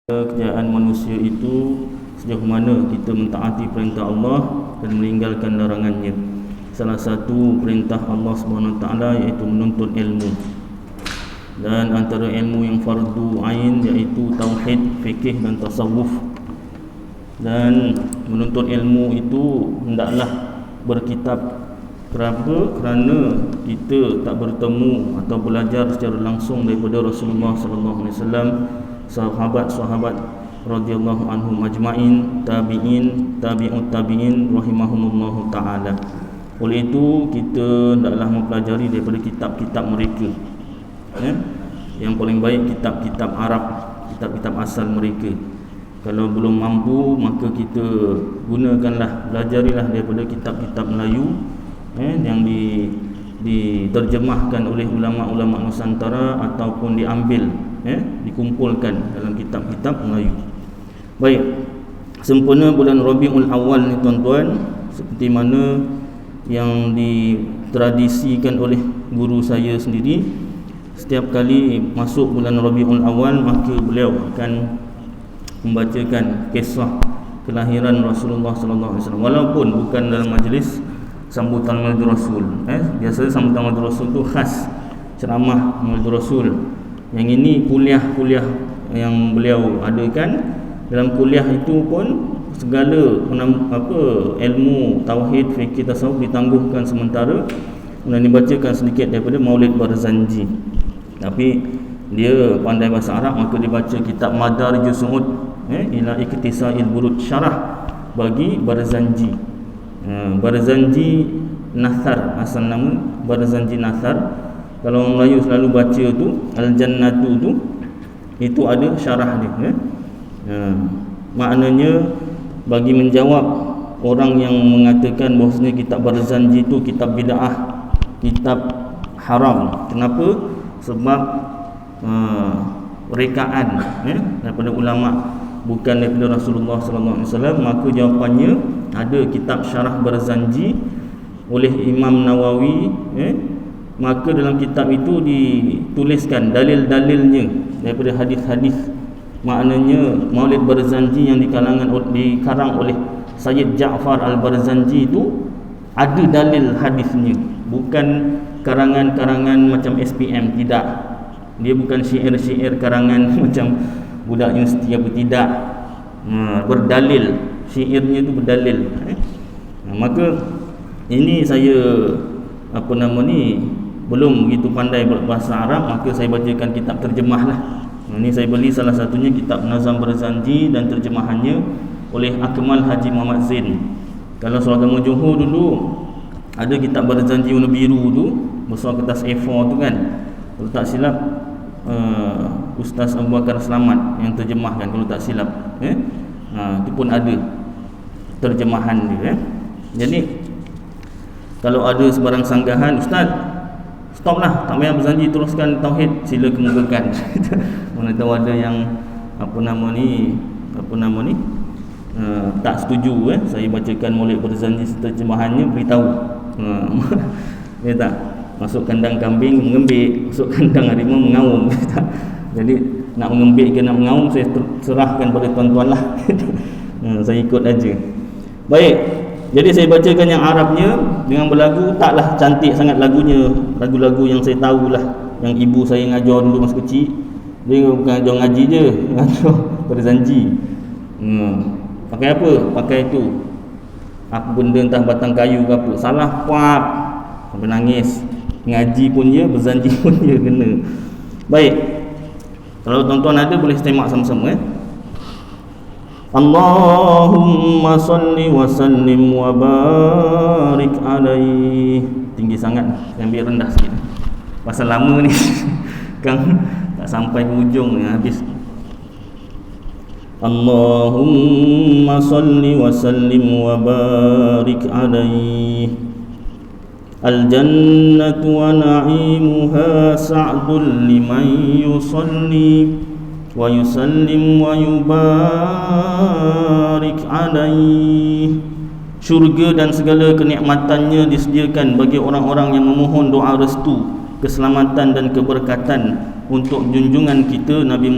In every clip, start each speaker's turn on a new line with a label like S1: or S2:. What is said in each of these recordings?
S1: Kejayaan manusia itu sejauh mana kita mentaati perintah Allah dan meninggalkan larangannya. Salah satu perintah Allah SWT iaitu menuntut ilmu. Dan antara ilmu yang fardu ain iaitu tauhid, fikih dan tasawuf. Dan menuntut ilmu itu hendaklah berkitab. Kenapa? Kerana kita tak bertemu atau belajar secara langsung daripada Rasulullah SAW, sahabat-sahabat radhiyallahu anhum ajma'in, tabi'in, tabi'ut tabi'in rahimahumullahu ta'ala. Oleh itu kita hendaklah mempelajari daripada kitab-kitab mereka. Yang paling baik kitab-kitab Arab, kitab-kitab asal mereka. Kalau belum mampu, maka kita gunakanlah, belajarilah daripada kitab-kitab Melayu yang diterjemahkan oleh ulama-ulama Nusantara ataupun diambil, dikumpulkan dalam kitab-kitab Melayu. Baik, sempena bulan Rabiul Awal ni tuan-tuan, seperti mana yang ditradisikan oleh guru saya sendiri, setiap kali masuk bulan Rabiul Awal maka beliau akan membacakan kisah kelahiran Rasulullah sallallahu alaihi wasallam, walaupun bukan dalam majlis sambutan Maulid Rasul. Biasanya sambutan Maulid Rasul tu khas ceramah Maulid Rasul. Yang ini kuliah-kuliah yang beliau adakan. Dalam kuliah itu pun segala ilmu tauhid, fikih, tasawuf ditangguhkan sementara dan dibacakan sedikit daripada Maulid Barzanji. Tapi dia pandai bahasa Arab, maka dibaca kitab Madarijus Su'ud ila Iktisa'il Burud, syarah bagi Barzanji. Barzanji Nathar, asal nama Barzanji Nathar. Kalau orang Melayu selalu baca tu Al-Jannatu tu, itu ada syarah dia. Maknanya bagi menjawab orang yang mengatakan bahawasanya kitab Barzanji itu kitab bid'ah, kitab haram. Kenapa? Sebab rekaan daripada ulama, bukan daripada Rasulullah SAW. Maka jawapannya ada kitab syarah Barzanji oleh Imam Nawawi. Maka dalam kitab itu dituliskan dalil-dalilnya daripada hadis-hadis. Maknanya Maulid Barzanji yang dikarang oleh Sayyid Ja'far Al-Barzanji itu ada dalil hadisnya, bukan karangan-karangan macam SPM. Tidak, dia bukan syair-syair karangan macam budak universiti apa, tidak. Berdalil, syairnya itu berdalil. Maka ini saya belum begitu pandai bahasa Arab, maka saya bacakan kitab terjemah lah. Ini saya beli salah satunya kitab Nazam Barzanji dan terjemahannya oleh Akmal Haji Muhammad Zain. Kalau soal agama Johor dulu ada kitab Barzanji warna biru tu, besar kertas A4 tu kan. Kalau tak silap Ustaz Abu Bakar Selamat yang terjemahkan, kalau tak silap. Itu pun ada terjemahan dia. Jadi kalau ada sebarang sanggahan, Ustaz stoplah, tak payah Barzanji, teruskan tauhid, sila kemukakan. Mana tahu ada yang tak setuju saya bacakan Maulid Barzanji terjemahannya, beritahu. Ya tak? Masuk kandang kambing mengembik, masuk kandang harimau mengaum. Jadi nak mengembik ke nak mengaum, saya serahkan pada tuan-tuan lah. Saya ikut aja. Baik, jadi saya bacakan yang Arabnya dengan berlagu. Taklah cantik sangat lagunya, lagu-lagu yang saya tahulah, yang ibu saya ngajar dulu masa kecil. Dia bukan ajar ngaji je, ngajar Barzanji. Pakai apa? Pakai itu apa benda, entah batang kayu ke apa, salah puap sampai nangis. Ngaji pun dia, Barzanji pun dia kena. Baik, kalau tuan-tuan ada boleh semak sama-sama. Allahumma salli wa sallim wa barik alaihi. Tinggi sangat, saya ambil rendah sikit pasal lama ni. Kan tak sampai ke ujung ni, habis. Allahumma salli wa sallim wa barik alaihi. Al-jannatu wa na'imuha sa'dul liman yusalli wa yusallim wa yubarik alaihi. Syurga dan segala kenikmatannya disediakan bagi orang-orang yang memohon doa restu keselamatan dan keberkatan untuk junjungan kita Nabi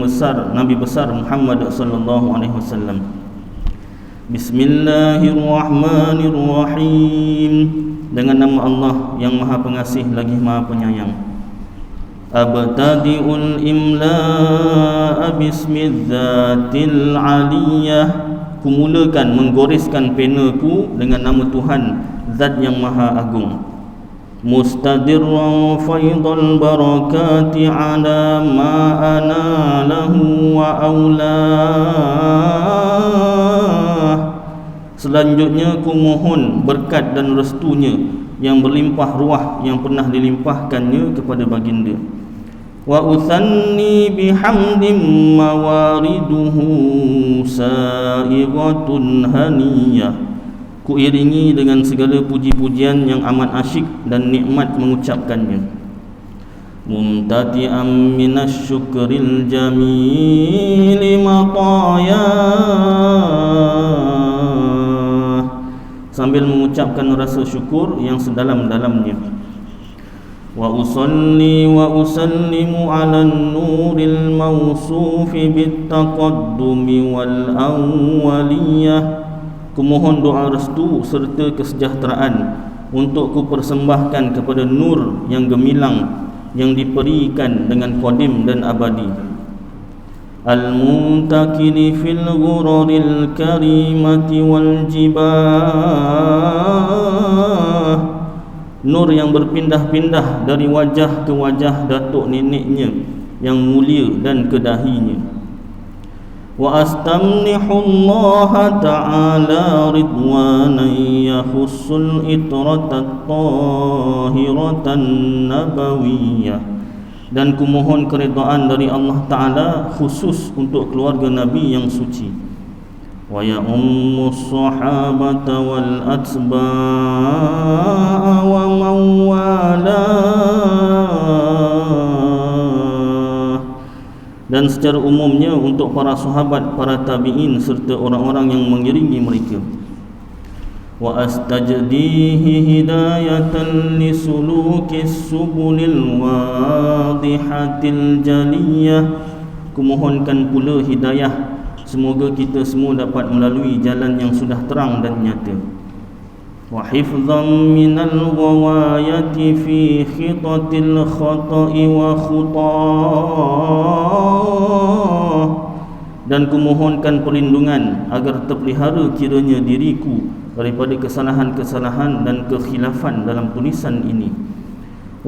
S1: besar Muhammad sallallahu alaihi wasallam. Bismillahirrahmanirrahim. Dengan nama Allah yang Maha Pengasih lagi Maha Penyayang. Abtadi'ul imla'a bismidzatil aliyah. Kumulakan menggoriskan penaku dengan nama Tuhan Zat yang Maha Agung. Mustadirran faidal barakati ala ma analahum wa aulah. Selanjutnya ku mohon berkat dan restunya yang berlimpah ruah yang pernah dilimpahkannya kepada baginda. Wa uthanni bihamdim mawariduhu sa'iratun haniyah. Ku iringi dengan segala puji-pujian yang amat asyik dan nikmat mengucapkannya. Mumtati'am minasyukril jamili mataya. Sambil mengucapkan rasa syukur yang sedalam-dalamnya. Wa usalli wa usallimu ala nuril mawsufi bittaqaddumi wal awwaliyah. Kumohon doa restu serta kesejahteraan untuk ku persembahkan kepada nur yang gemilang yang diberikan dengan qadim dan abadi. Al-muntakili fil ghuraril karimati wal jibah. Nur yang berpindah-pindah dari wajah ke wajah datuk neneknya yang mulia dan ke dahinya. Wa astamnihu Allah ta'ala ridwanan yakhussul itratat tahiratan nabawiyah. Dan kumohon keridaan dari Allah Ta'ala khusus untuk keluarga Nabi yang suci. Wa ya ummus sahabata wal atba'a wa mawala. Dan secara umumnya untuk para sahabat, para tabi'in serta orang-orang yang mengiringi mereka. Wa astajdihi hidayatan li sulukis subulil wadihatil jaliyah. Kumohonkan pula hidayah, semoga kita semua dapat melalui jalan yang sudah terang dan nyata. Wa hifdhan minal ghawayati fi khitatil khata'i wa khutah. Dan kumohonkan perlindungan agar terpelihara kiranya diriku daripada kesalahan-kesalahan dan kekhilafan dalam tulisan ini.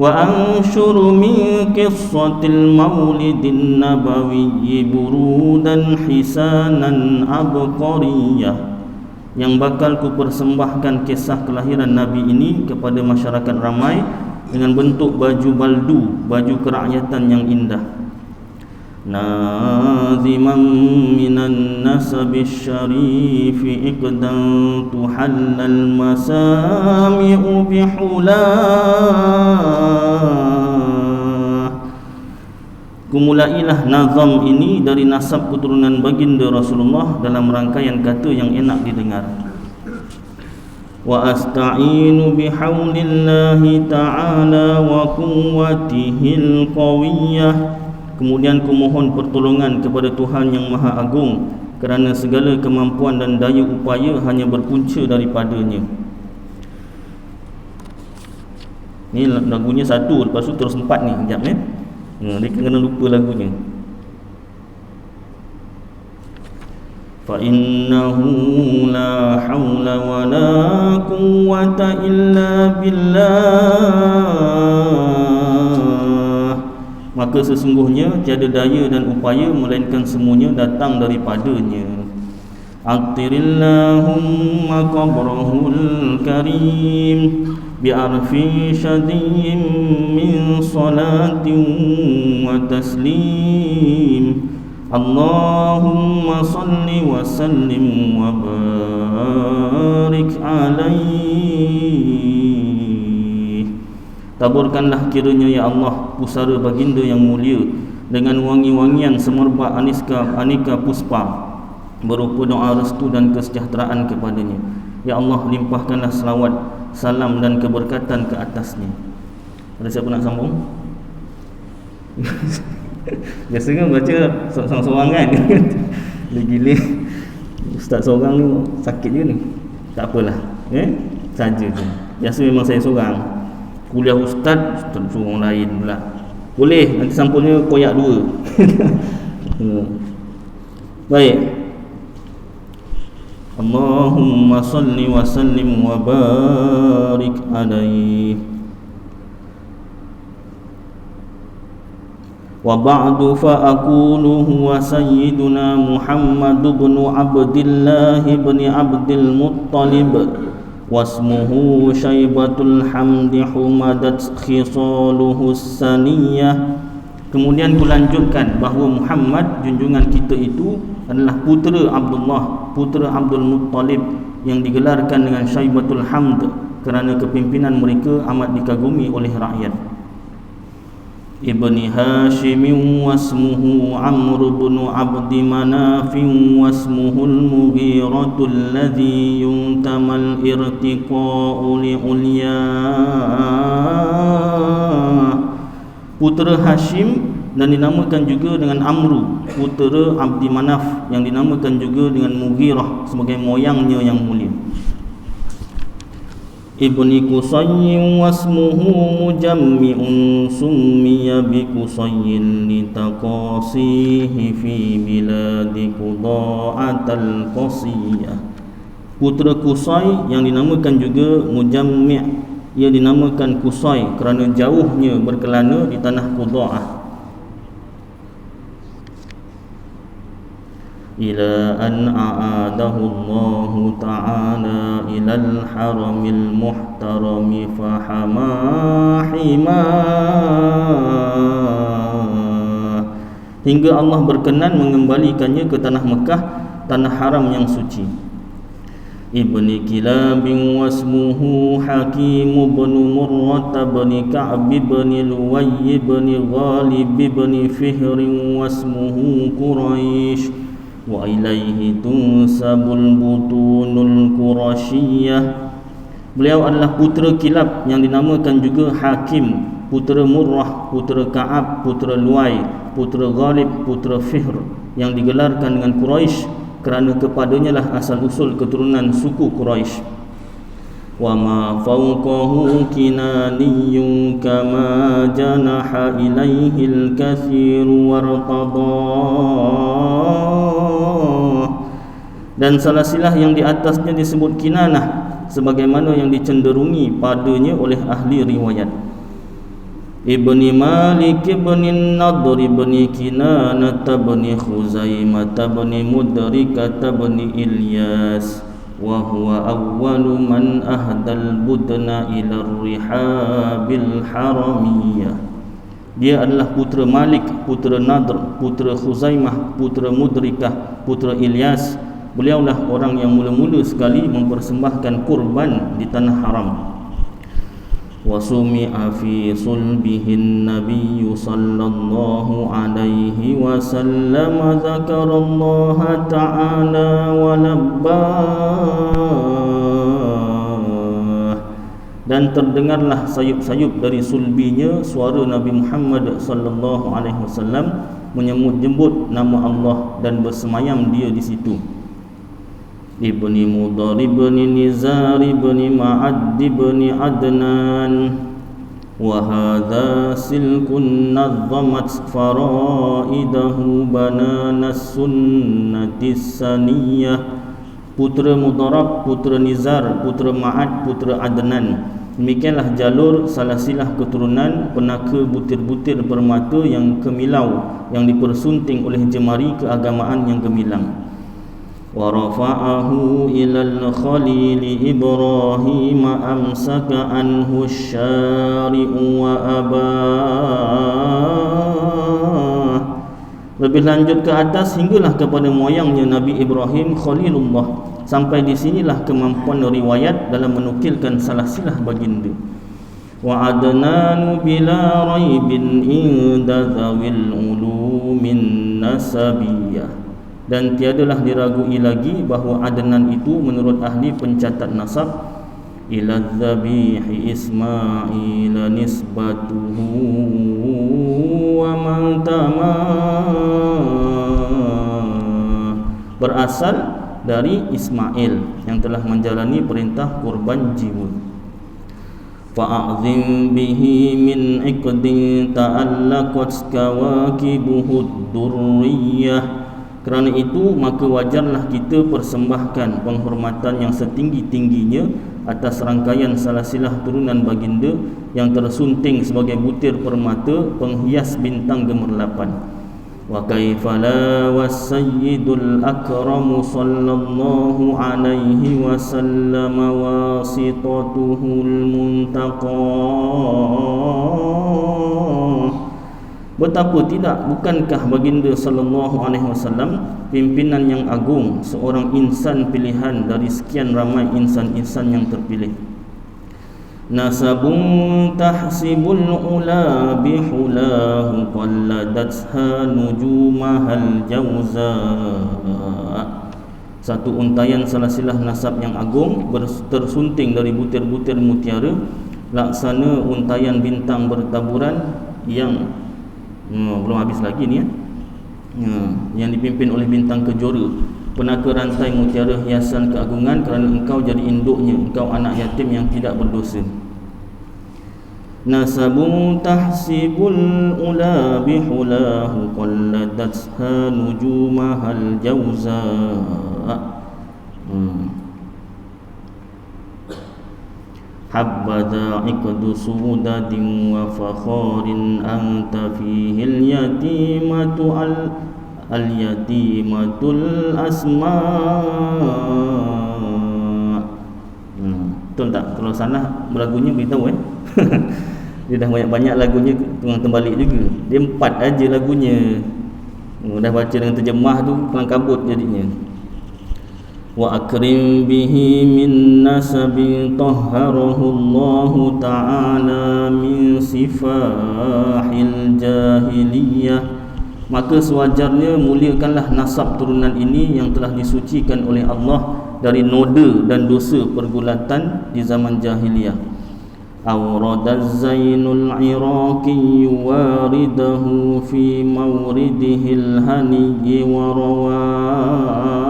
S1: Wa anshuru min qissatil maulidin nabawiyyi burudan hisanan abqariyah. Yang bakal ku persembahkan kisah kelahiran Nabi ini kepada masyarakat ramai dengan bentuk baju baldu, baju kerakyatan yang indah. Naziman minan nasabis syarifi iqdan tuhallal masami'u bihulah. Kumulailah nazam ini dari nasab keturunan baginda Rasulullah dalam rangkaian kata yang enak didengar. Wa asta'inu bihaulillahi ta'ala wa quwwatihil qawiyyah. Kemudian kumohon pertolongan kepada Tuhan yang Maha Agung kerana segala kemampuan dan daya upaya hanya berpunca daripadanya. Ni lagunya satu, lepas tu terus empat ni. Sekejap dia kena lupa lagunya. Fa innahu la haula wa la quwwata illa billah. Maka sesungguhnya tiada daya dan upaya melainkan semuanya datang daripadanya. Aqtirillahumma qabrahul karim bi'arfi syadiyyin min salatin wa taslim. Allahumma salli wa sallim wa barik alaihi. Taburkanlah kiranya ya Allah pusara baginda yang mulia dengan wangi-wangian semerbak aneka puspa berupa doa restu dan kesejahteraan kepadanya. Ya Allah, limpahkanlah selawat, salam dan keberkatan ke atasnya. Ada siapa nak sambung? Biasanya baca seorang-seorang kan. Gila-gila ustaz seorang ni sakit je ni. Tak apalah, saja je. Biasa memang saya seorang. Kuliah ustaz suruh orang lain pula. Boleh, nanti sampulnya koyak 2. Baik. Allahumma salli wa sallim wa barik alaihi. Wa ba'du fa aqulu huwa sayyiduna Muhammad ibn Abdillah ibn Abdil Muttalib wasmuhu Syaibatul Hamdi humadat khisaluhu saniyah. Kemudian kulanjutkan bahawa Muhammad junjungan kita itu adalah putera Abdullah, putera Abdul Muttalib yang digelarkan dengan Syaibatul Hamd kerana kepimpinan mereka amat dikagumi oleh rakyat. Ibni Hashim wasmuhu Amr bin Abdi Manaf wasmuhu al-Mughiratul ladzi yuntamal irtiqa'u li'ulya. Putera Hashim dan dinamakan juga dengan Amru, putera Abdi Manaf yang dinamakan juga dengan Mughirah sebagai moyangnya yang mulia. Ibni Qusay wasmuhu Mujammi'un summiya bi Qusayyin litaqasihi fi biladi Quda'atal Qasiyah. Putera Qusay yang dinamakan juga Mujammi', ia dinamakan Qusay kerana jauhnya berkelana di tanah Quda'ah. Ila an a'adahu Allah ta'ala ilal haramil muhtarami fahamahima, hingga Allah berkenan mengembalikannya ke tanah Mekah, tanah haram yang suci. Ibni Kilab wasmuhu Hakim bin Murrah bin Ka'b bin Luway bin Ghalib bin Fihr wasmuhu Quraisy wa ilaihi tunsabul butunul Qurasyiyah. Beliau adalah putera Kilab yang dinamakan juga Hakim, putera Murrah, putera Ka'ab, putera Luwai, putera Ghalib, putera Fihr, yang digelarkan dengan Quraisy kerana kepadanya lah asal usul keturunan suku Quraisy. Wa ma fawqahu kinaniyyun kama janaha ilaihi al-kathir wartadah. Dan salah silah yang di atasnya disebut kinanah, sebagaimana yang dicenderungi padanya oleh ahli riwayat. Ibni Malik ibn Nadr ibn Kinanah ibn Khuzaimah ibn Mudrikah ibn Ilyas wa huwa awwalu man ahdal budna ila rihabil haramiyah. Dia adalah putera Malik, putera Nadr, putera Khuzaimah, putera Mudrikah, putera Ilyas. Beliaulah orang yang mula-mula sekali mempersembahkan kurban di tanah haram. Wa sumi'a fi sulbihin nabiyyu sallallahu alaihi wasallam dzakarallaha ta'ala wa labbah. Dan terdengarlah sayup-sayup dari sulbinya suara Nabi Muhammad sallallahu alaihi wasallam menyebut nama Allah dan bersemayam dia di situ. Ibni Mudar ibni Nizar ibni Ma'ad ibni Adnan wa hadha silkun nazzamat faraidahu banana sunnatis saniyah. Putera Mudarab, putera Nizar, putera Ma'ad, putera Adnan. Demikianlah jalur salasilah keturunan penaka butir-butir permata yang kemilau, yang dipersunting oleh jemari keagamaan yang gemilang. Wa rafa'ahu ilal khalili Ibrahim amsaka anhu syari'u wa abah. Lebih lanjut ke atas hinggalah kepada moyangnya Nabi Ibrahim Khalilullah. Sampai di sinilah kemampuan riwayat dalam menukilkan salah silah baginda. Wa adnanu bila raibin inda zawil ulumin nasabiyah. Dan tiadalah diragui lagi bahawa Adnan itu menurut ahli pencatat nasab ila dzabihi Ismail nisbatuhu wa man berasal dari Ismail yang telah menjalani perintah kurban jiwa. Fa'azim bihi min iqdin ta'allaqat kawakibuhud durriyah. Kerana itu maka wajarlah kita persembahkan penghormatan yang setinggi-tingginya atas rangkaian salasilah turunan baginda yang tersunting sebagai butir permata penghias bintang gemerlapan. Wa kaifa la was-sayyidul akramu sallallahu alaihi wasallam wasitatuhul muntaqa. Betapa tidak, bukankah baginda sallallahu alaihi wasallam pimpinan yang agung, seorang insan pilihan dari sekian ramai insan-insan yang terpilih. Nasabun tahsibul ula bihulahu qalladatha nujumahal jauza. Satu untayan salasilah nasab yang agung tersunting dari butir-butir mutiara, laksana untayan bintang bertaburan yang belum habis lagi ni yang dipimpin oleh bintang kejora, penaka rantai mutiara hiasan keagungan, kerana engkau jadi induknya, engkau anak yatim yang tidak berdosa. Nasabun tahsibul ula bihulahu qalladatha nujumahal jauza. Habada iqdu sudadin wa fakharin anta fihil yatimatu al-yatimatul asma. Betul tak? Kalau salah lagunya beritahu Dia dah banyak lagunya tengah terbalik juga. Dia 4 aja lagunya. Dah baca dengan terjemah tu kelang kabut jadinya. Wa akrim bihi min nasabin tahharahu Allah ta'ala min sifahil jahiliyah. Maka sewajarnya muliakanlah nasab turunan ini yang telah disucikan oleh Allah dari noda dan dosa pergulatan di zaman jahiliyah. Awradaz Zainul Iraqi waridahu fi mawridihil haniyyi wa rawah.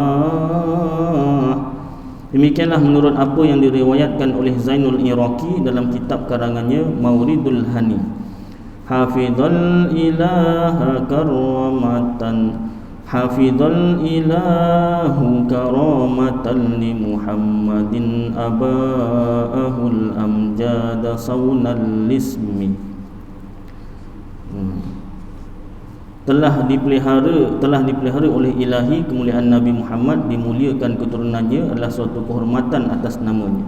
S1: Demikianlah menurut apa yang diriwayatkan oleh Zainul Iraqi dalam kitab karangannya Mawridul Hani. Hafizal ilaha karamatan, hafizal ilahu karamatan li Muhammadin aba'ahul amjada sawnal ismi. Telah dipelihara oleh ilahi kemuliaan Nabi Muhammad, dimuliakan keturunannya adalah suatu kehormatan atas namanya.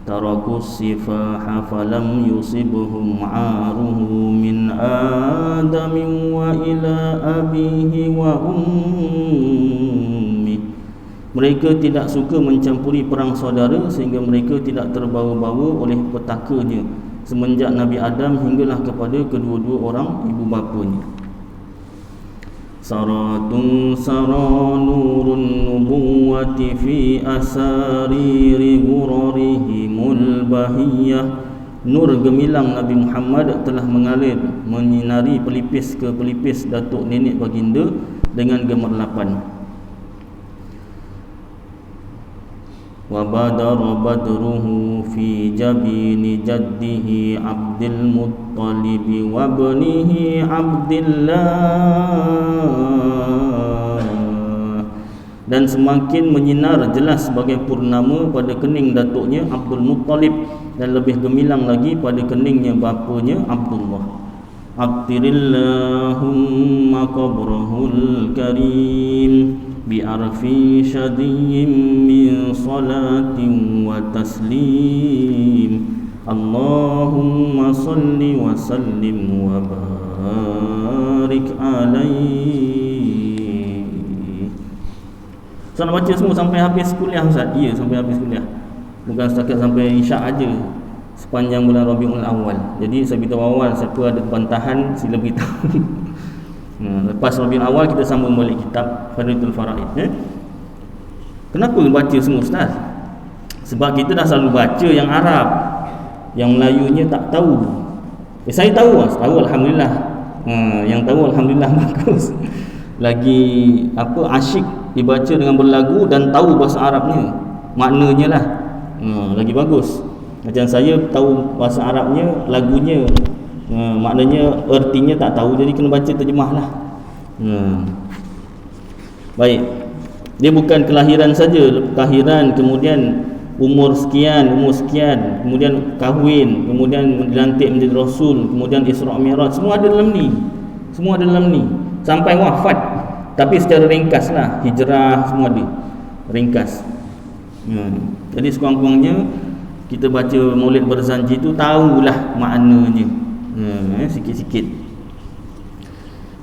S1: Tarakus sifaha falam yusibuhum ma'aruhu min adamin wa ila abihi wa ummi. Mereka tidak suka mencampuri perang saudara sehingga mereka tidak terbawa-bawa oleh petakanya semenjak Nabi Adam hinggalah kepada kedua-dua orang ibu bapanya. Saratun sara nurun nubuwati fi asariri ghurarihimul bahiyah. Nur gemilang Nabi Muhammad telah mengalir menyinari pelipis ke pelipis datuk nenek baginda dengan gemerlapan. Wa badara badruhu fi jabini jaddihi Abdul Muttalib wa ibnihi Abdillah. Dan semakin menyinar jelas sebagai purnama pada kening datuknya Abdul Muttalib, dan lebih gemilang lagi pada keningnya bapanya Abdullah. Abtirillahumma qabrahul karim bi'arfi syadiyyin min salatin wa taslim. Allahumma salli wa sallim wa barik alaihi. So, nak baca semua sampai habis kuliah Ustaz? Ya, sampai habis kuliah. Bukan setakat sampai isyak aja, sepanjang bulan Rabiul Awal. Jadi saya beritahu awal, siapa ada bantahan sila beritahu. Lepas Rabiul Awal kita sambung balik kitab Fardul Faraid. Kenapa baca semua Ustaz? Sebab kita dah selalu baca yang Arab, yang Melayunya tak tahu. Saya tahu alhamdulillah. Yang tahu alhamdulillah bagus. Lagi asyik dibaca dengan berlagu dan tahu bahasa Arabnya, maknanya lah. Lagi bagus. Macam saya tahu bahasa Arabnya, lagunya maknanya, ertinya tak tahu, jadi kena baca terjemah lah. Baik, dia bukan kelahiran saja, kelahiran, kemudian umur sekian, kemudian kahwin, kemudian dilantik menjadi Rasul, kemudian Isra' Mi'raj, semua ada dalam ni, sampai wafat. Tapi secara ringkas lah, hijrah semua ada ringkas. Jadi sekurang-kurangnya kita baca Maulid Barzanji tu tahulah maknanya, sikit-sikit.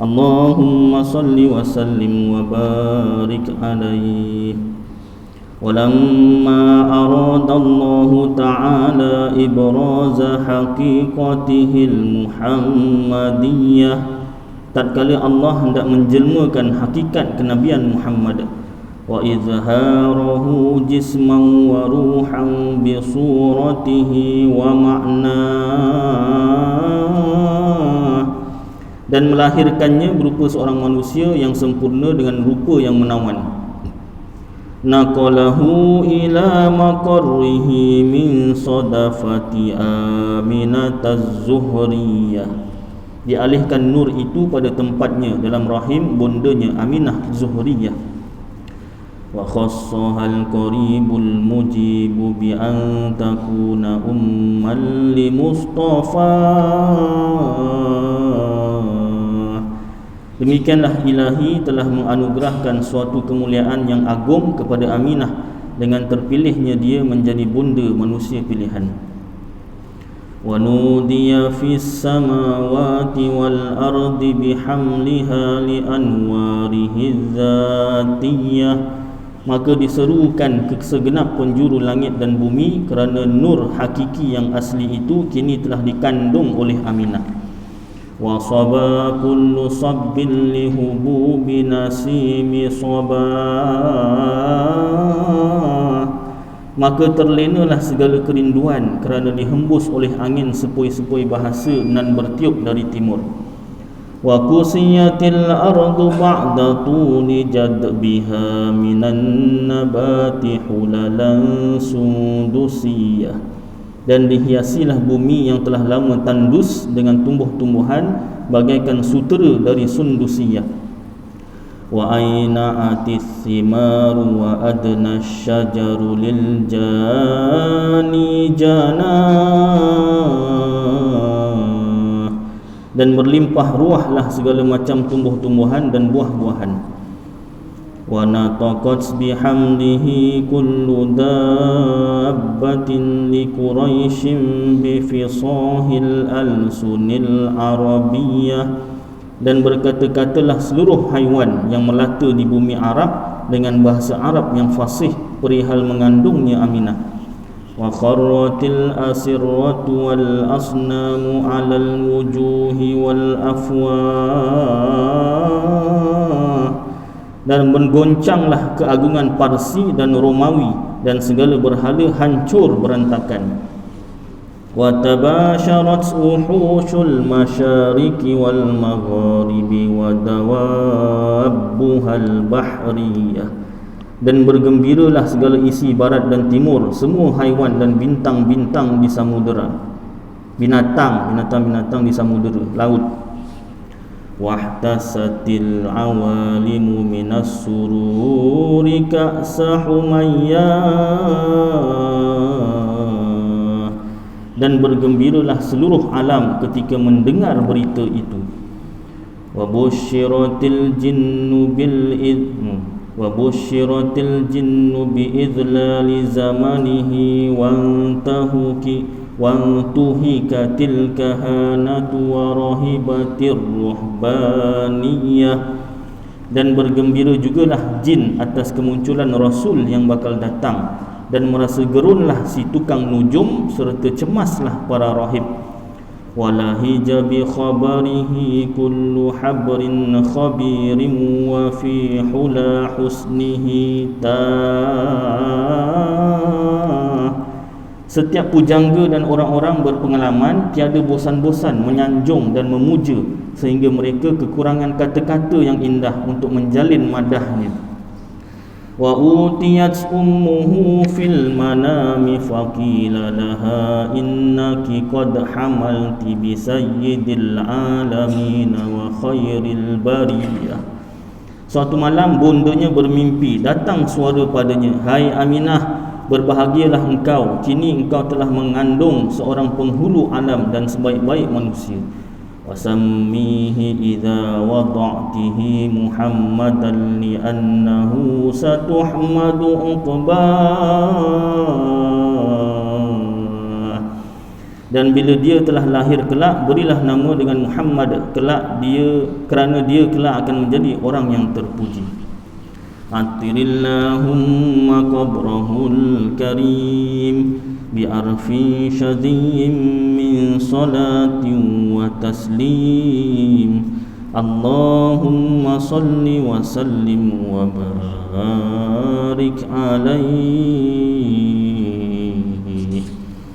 S1: Allahumma salli wa sallim wa barik alaihi. Walamma arada Allah Ta'ala ibraza haqiqatihil Muhammadiyah, tatkala Allah hendak menjelmakan hakikat kenabian Muhammad, wa izharahu jisman wa ruhan bi suratihi wa ma'na, dan melahirkannya berupa seorang manusia yang sempurna dengan rupa yang menawan. Naqalahu ila maqarrihi min sadafati Aminataz Zuhriyah, dialihkan nur itu pada tempatnya dalam rahim bondanya Aminah Zuhriyah. Wa khassahal qaribul mujibu bi an takuna umman li Mustafa. Demikianlah ilahi telah menganugerahkan suatu kemuliaan yang agung kepada Aminah dengan terpilihnya dia menjadi bunda manusia pilihan. Wa nudiya fis samawati wal ardi bihamliha li anwarihi dzatiyah, maka diserukan ke segenap penjuru langit dan bumi kerana nur hakiki yang asli itu kini telah dikandung oleh Aminah. Wa saba kullu sabbin li hububi nasimi sabah, maka terlenalah segala kerinduan kerana dihembus oleh angin sepoi-sepoi bahasa nan bertiup dari timur. Wa kusiyatil ardu ba'da tuli jadbiha minan nabati hulalan sundusiyah, dan dihiasilah bumi yang telah lama tandus dengan tumbuh-tumbuhan bagaikan sutera dari sundusiyah. Wa aina atis thimaru wa adna syajaru lil jani jana, dan berlimpah ruahlah segala macam tumbuh-tumbuhan dan buah-buahan. Wa nataqat bihamdihi kullu dabbatin li Quraisyin bi fisahil alsunil arabiyyah, dan berkata-katalah seluruh haiwan yang melata di bumi Arab dengan bahasa Arab yang fasih perihal mengandungnya Aminah. Wa kharratil asirratu wal asnamu 'alal wujuhi wal afwah, dan menggoncanglah keagungan Parsi dan Romawi, dan segala berhala hancur berantakan. Wa tabasharat uhushul masyariqi wal magharibi wa dawabbuhal bahriyah, dan bergembiralah segala isi barat dan timur, semua haiwan dan bintang-bintang di samudera, binatang-binatang di samudera laut. Wahtasatil awalimu minas sururi ka'sa humayyah, dan bergembiralah seluruh alam ketika mendengar berita itu. Wa busyiratil jinnu bil wa busyiratil jinnu bi idlali zamanihi wa tuhikatil kahanatu wa rahibatir ruhbaniyah, dan bergembira jugalah jin atas kemunculan Rasul yang bakal datang, dan merasa gerunlah si tukang nujum serta cemaslah para rahib. Wala hijabi khabarihi kullu habrin khabirin wa fi hula husnihi ta, Setiap pujangga dan orang-orang berpengalaman tiada bosan-bosan menyanjung dan memuja sehingga mereka kekurangan kata-kata yang indah untuk menjalin madahnya. Wa utiyat ummuhu fil manami faqila laha innaki qad hamalti bi sayyidil alamin wa khairil bariyah. Suatu malam bondanya bermimpi, datang suara padanya, "Hai Aminah, berbahagialah engkau, kini engkau telah mengandung seorang penghulu alam dan sebaik-baik manusia. Wasammihi idza wada'tihi Muhammadan li'annahu satuhmadu uqbah." Dan bila dia telah lahir kelak, berilah nama dengan Muhammad kelak dia, kerana dia kelak akan menjadi orang yang terpuji. Atirillahumma qabrahul karim bi'arfi syadhim min salatin wa taslim. Allahumma salli wa sallim wa barik alaihi.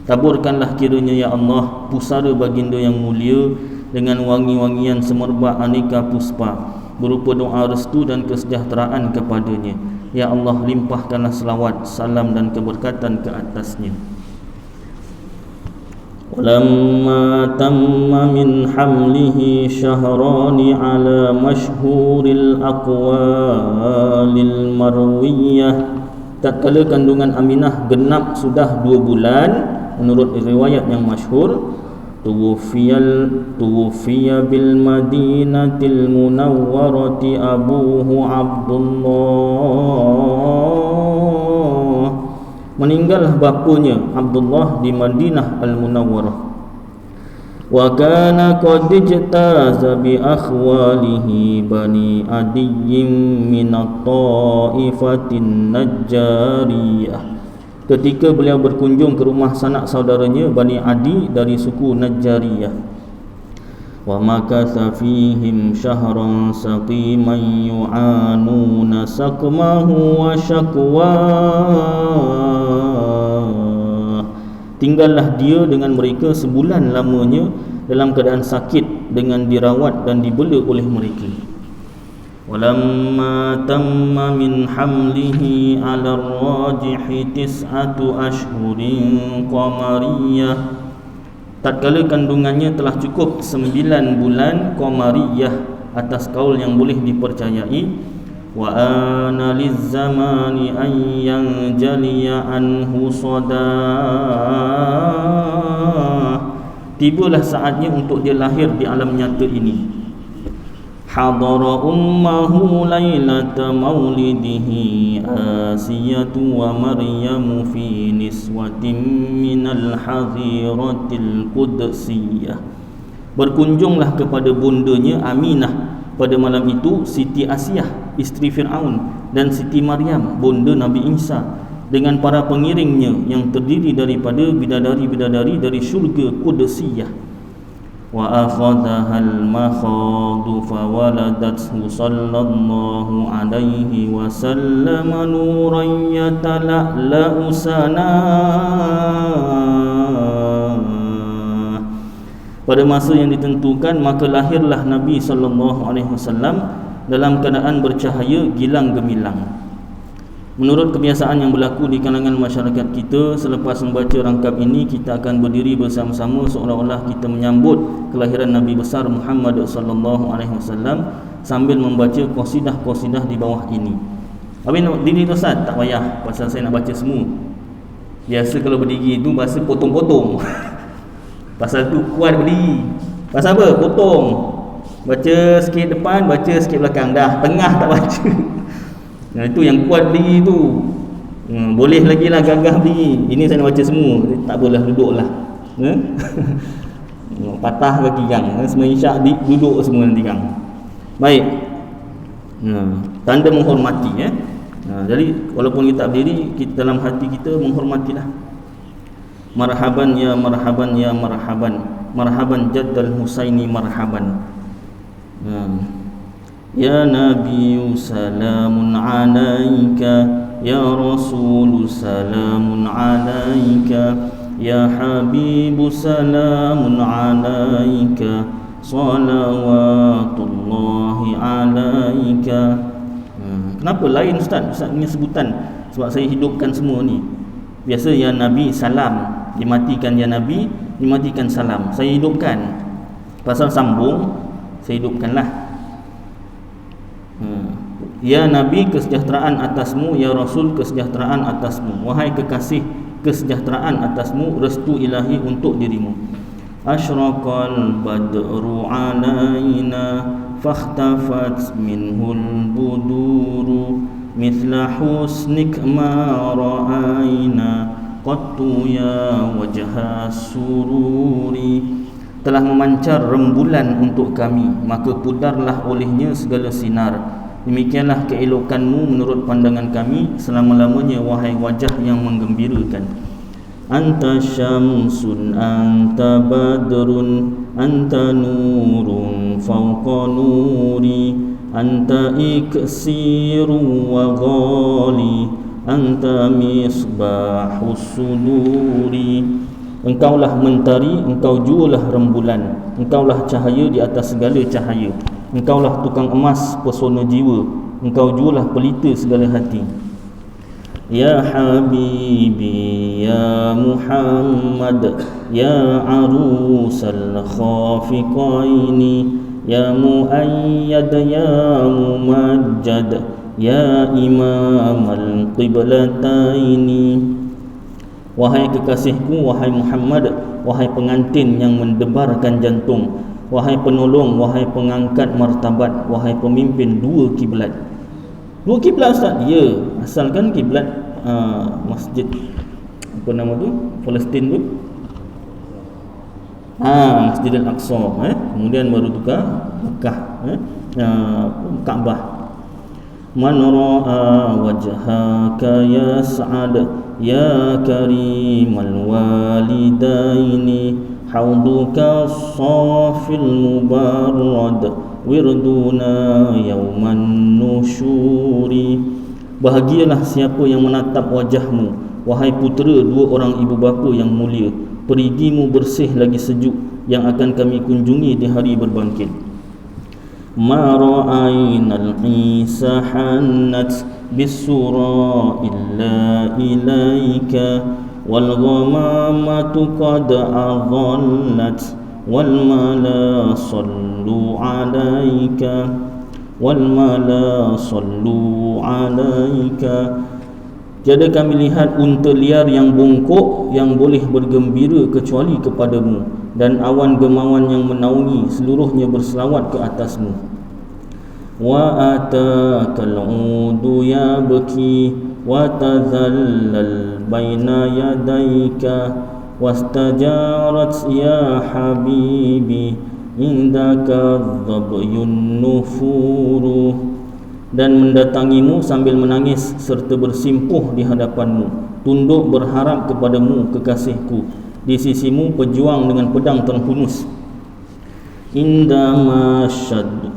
S1: Taburkanlah kiranya ya Allah pusara baginda yang mulia dengan wangi-wangian semerbak aneka puspa berupa doa restu dan kesejahteraan kepadanya. Ya Allah, limpahkanlah selawat, salam dan keberkatan ke atasnya. Walamma tamma min hamlihi syahrani ala masyhuril aqwalil marwiyah. Tatkala kandungan Aminah genap sudah 2 bulan menurut riwayat yang masyhur, tuwfiya bil madinatil munawwarati abuhu Abdullah. Meninggallah bapanya Abdullah di Madinah al-Munawwarah. Wa kana qad ijtaza bi akhwalihi bani adiyyin min at-ta'ifatin najjariyah. Ketika beliau berkunjung ke rumah sanak saudaranya Bani Adi dari suku Najjariyah. Wa makatha fihim syahran saqiman yu'anuna saqmahu wa shakwah. Tinggallah dia dengan mereka sebulan lamanya dalam keadaan sakit dengan dirawat dan dibela oleh mereka. Walamma tamma min hamlihi ala rajihi 9 ashhurin qamariyah. Tatkala kandungannya telah cukup 9 bulan qamariyah atas kaul yang boleh dipercayai. Wa ana lizzamani an yanjaliya anhu sadah. Tibalah saatnya untuk dia lahir di alam nyata ini. Hadara ummahu lailata maulidihi Asiyatu wa Maryamu fi niswatin minal hadhiratil qudsiyah. Berkunjunglah kepada bondanya Aminah pada malam itu Siti Asiyah, isteri Fir'aun, dan Siti Maryam, bonda Nabi Isa, dengan para pengiringnya yang terdiri daripada bidadari-bidadari dari syurga Qudsiyah. Wa akhadha al-makhadu fa waladathu sallallahu alaihi wa sallam nuran yatala'la'u sana. Pada masa yang ditentukan maka lahirlah Nabi sallallahu alaihi wasallam dalam keadaan bercahaya gilang gemilang. Menurut kebiasaan yang berlaku di kalangan masyarakat kita, selepas membaca rangkap ini kita akan berdiri bersama-sama seolah-olah kita menyambut kelahiran Nabi besar Muhammad sallallahu alaihi wasallam sambil membaca qasidah-qasidah di bawah ini. Habis nak berdiri tu Ustaz, tak payah pasal saya nak baca semua. Biasa kalau berdiri tu bahasa potong-potong. Pasal tu kuat berdiri. Pasal apa? Potong. Baca sikit depan, baca sikit belakang, dah tengah tak baca. Nah, itu yang kuat berdiri tu. Boleh lagi lah gagah berdiri. Ini saya nak baca semua. Tak boleh duduk lah. Patah kaki gang. Semua isyak duduk semua nanti gang. Baik. Tanda menghormati. Jadi walaupun kita berdiri, kita dalam hati kita menghormatilah. Marhaban ya marhaban ya marhaban. Marhaban jaddal Husaini marhaban. Ya Nabi salamun alaika, ya Rasul salamun alaika, Ya Habibu salamun alaika salawatullahi alaika. Kenapa lain Ustaz? Ustaz punya sebutan sebab saya hidupkan semua ni. Biasa ya Nabi salam, dimatikan ya Nabi, dimatikan salam. Saya hidupkan. Pasal sambung, saya hidupkanlah. Ya Nabi, kesejahteraan atasmu. Ya Rasul, kesejahteraan atasmu. Wahai kekasih, kesejahteraan atasmu, restu ilahi untuk dirimu. Asyraqal badru alaina fakhtafat minhul buduru mithla husnik ma ra'aina qattu ya wajha sururi. Telah memancar rembulan untuk kami, maka pudarlah olehnya segala sinar. Demikianlah keelokanmu menurut pandangan kami selama-lamanya, wahai wajah yang menggembirakan. Anta syamsun, anta badrun, anta nurun fawqa nuri, anta iksiru wa ghali, anta misbahus suduri. Engkaulah mentari, engkau jualah rembulan, engkaulah cahaya di atas segala cahaya, engkaulah tukang emas pesona jiwa, engkau jualah pelita segala hati. Ya Habibi, ya Muhammad, ya arusal khafiqaini, ya muayyad, ya mumajjad, ya imam al-qiblataini. Wahai kekasihku, wahai Muhammad, wahai pengantin yang mendebarkan jantung, wahai penolong, wahai pengangkat martabat, wahai pemimpin dua kiblat. Dua kiblat Ustaz? Ya, asalkan kiblat masjid apa nama tu? Palestin tu. Masjid Al-Aqsa, kemudian baru tukar Mekah, Kaabah. Man ra'a wajhaka yas'ad ya karimal walidaini, hauduka safil mubarrad wirduna yauman nusyuri. Bahagialah siapa yang menatap wajahmu, wahai putera dua orang ibu bapa yang mulia. Perigimu bersih lagi sejuk yang akan kami kunjungi di hari berbangkit. Ma ra'ainal isa hannat bisura illa ilaika, wal ghamamatu qad adhallat wal mala sallu alaika, wal mala sallu alaika. Tiada kami lihat unta liar yang bongkok yang boleh bergembira kecuali kepadamu, dan awan gemawan yang menaungi seluruhnya berselawat ke atasmu. Wa atakal udu yabki wa tazallal baina yadaika, wastajarat ya habibi indaka dhabyun nufuru. Dan mendatangimu sambil menangis serta bersimpuh di hadapanmu, tunduk berharap kepadamu kekasihku, di sisimu pejuang dengan pedang terhunus. Indama syaddul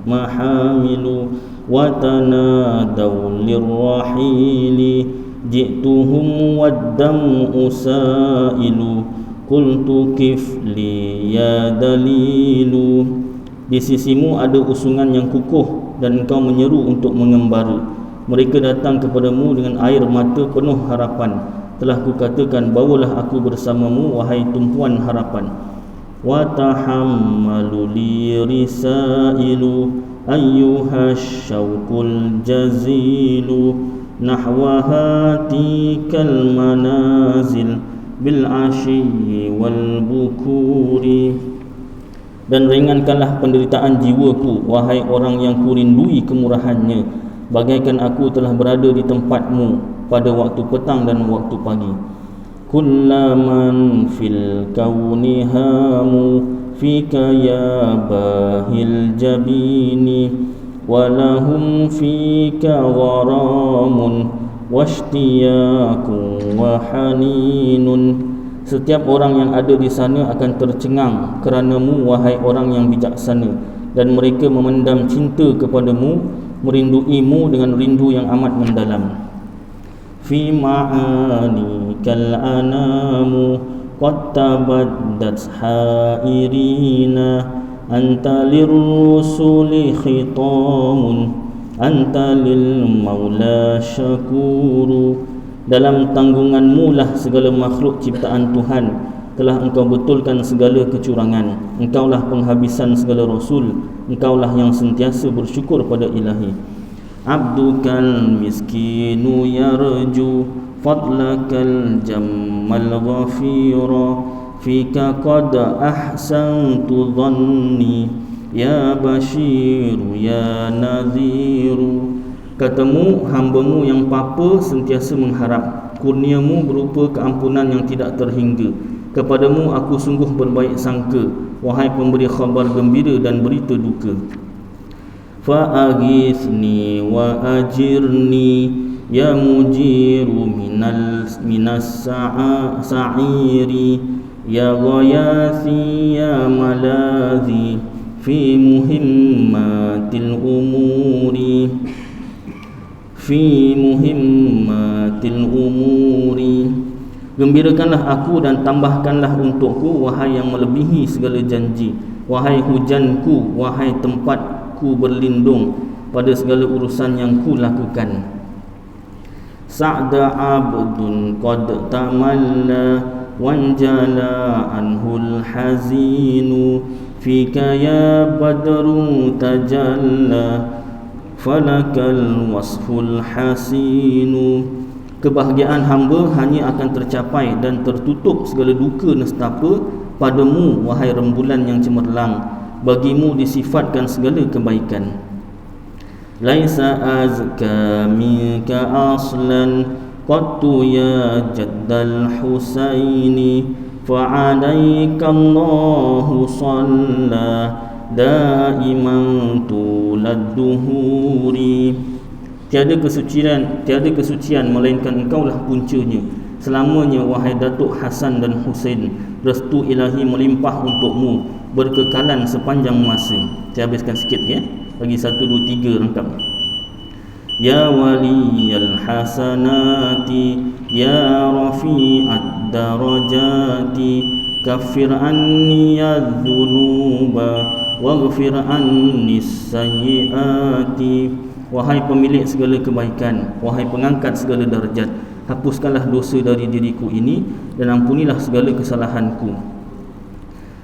S1: mahamilu wa tanadaw lirrahili, ji'tuhum waddam usailu, qultu kifli ya dalilu. Di sisimu ada usungan yang kukuh dan engkau menyeru untuk mengembara. Mereka datang kepadamu dengan air mata penuh harapan. Telah kukatakan, bawalah aku bersamamu wahai tumpuan harapan. Wa tahammalu li risailu ayyuhash syauqul jazilu, nahwa hatikal manazil bil asyi wal bukuri. Dan ringankanlah penderitaan jiwaku, wahai orang yang kurindui kemurahannya, bagaikan aku telah berada di tempatmu pada waktu petang dan waktu pagi. Kullaman fil kauni hamu fika ya bahil jabini, walahum fika gharamun washtiyakun wa haninun. Setiap orang yang ada di sana akan tercengang keranamu, wahai orang yang bijaksana, dan mereka memendam cinta kepadamu merinduimu dengan rindu yang amat mendalam. Fi ma'ani kal anamu qad tabaddat hairina anta lirrusuli khitamun anta lil maula syakuru. Dalam tanggunganmu lah segala makhluk ciptaan Tuhan telah engkau betulkan segala kecurangan. Engkaulah penghabisan segala rasul, engkaulah yang sentiasa bersyukur pada ilahi. Abdukal miskinu yarju fadlakal jammal ghafira fika qad ahsantu dhanni ya bashiru ya nadhiru. Katamu, hambamu yang papa sentiasa mengharap, kurniamu berupa keampunan yang tidak terhingga. Kepadamu aku sungguh berbaik sangka, wahai pemberi khabar gembira dan berita duka. Fa'aghithni wa ajirni ya mujiru minas sa'iri ya ghayathi ya malazi fi muhimmatil umuri fi muhimmatil umuri. Gembirakanlah aku dan tambahkanlah untukku, wahai yang melebihi segala janji, wahai hujanku, wahai tempatku berlindung pada segala urusan yang ku lakukan. Sa'da abdun qad tamalla wanjala anhul hazinu fika ya badru tajalla falakal wasful hasinu. Kebahagiaan hamba hanya akan tercapai dan tertutup segala duka nestapa padamu, wahai rembulan yang cemerlang. Bagimu disifatkan segala kebaikan. Laisa azka minka aslan qattu ya jaddal husaini fa'alaika Allahu shalla daiman tulad duhuri. Tiada kesucian melainkan engkaulah puncanya selamanya, wahai Datuk Hasan dan Husain. Restu ilahi melimpah untukmu berkekalan sepanjang masa. Saya habiskan sikit ya, bagi 1, 2, 3 rangkap. Ya waliyal hasanati ya rafi'ad darajati kaffir anni adh-dhunuba waghfir anni sayyiati. Wahai pemilik segala kebaikan, wahai pengangkat segala darjat, hapuskanlah dosa dari diriku ini dan ampunilah segala kesalahanku.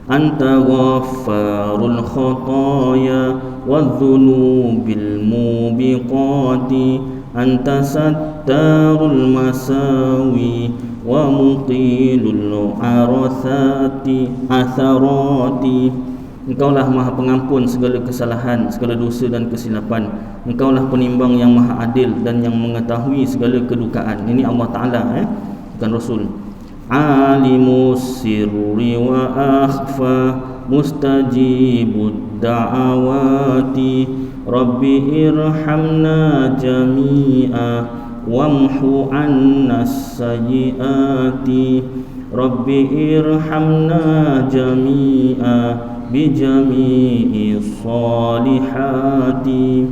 S1: Anta ghaffarul khataya wadh-dhunubil mubiqati anta sattarul masawi wa muqilul atharati. Engkaulah maha pengampun segala kesalahan, segala dosa dan kesilapan. Engkaulah penimbang yang maha adil dan yang mengetahui segala kedukaan. Ini Allah Ta'ala, bukan Rasul. Alimus sirri wa akhfa mustajibud da'awati Rabbi irhamna jami'a wamhu anna sayyiati Rabbi irhamna jami'a bijami'i salihati.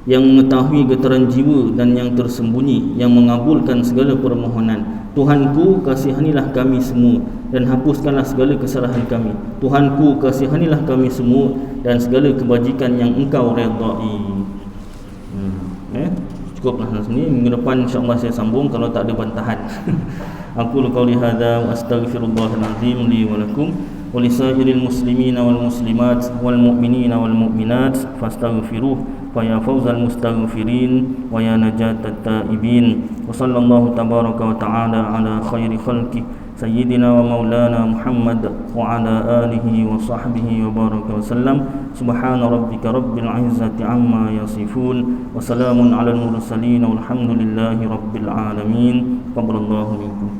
S1: Yang mengetahui getaran jiwa dan yang tersembunyi, yang mengabulkan segala permohonan. Tuhanku, kasihanilah kami semua dan hapuskanlah segala kesalahan kami. Tuhanku, kasihanilah kami semua dan segala kebajikan yang Engkau redai. Cukuplah sini. Minggu depan insya-Allah saya sambung kalau tak ada bantahan. Aku qauli hadza wa astaghfirullahal azim li wa lakum wa lisairil muslimina wal muslimat wal mu'minina wal mu'minat fastaghfiruh fa ya fawzal mustaghfirin wa ya najatat taibin. Wa sallallahu tabaraka wa ta'ala ala khairi khalqi sayyidina wa maulana Muhammad wa ala alihi wa sahbihi wa baraka wa sallam. Subhana rabbika rabbil izzati amma yasifun wa salamun alal mursalin walhamdulillahi rabbil alamin. Qabbalallahu minkum.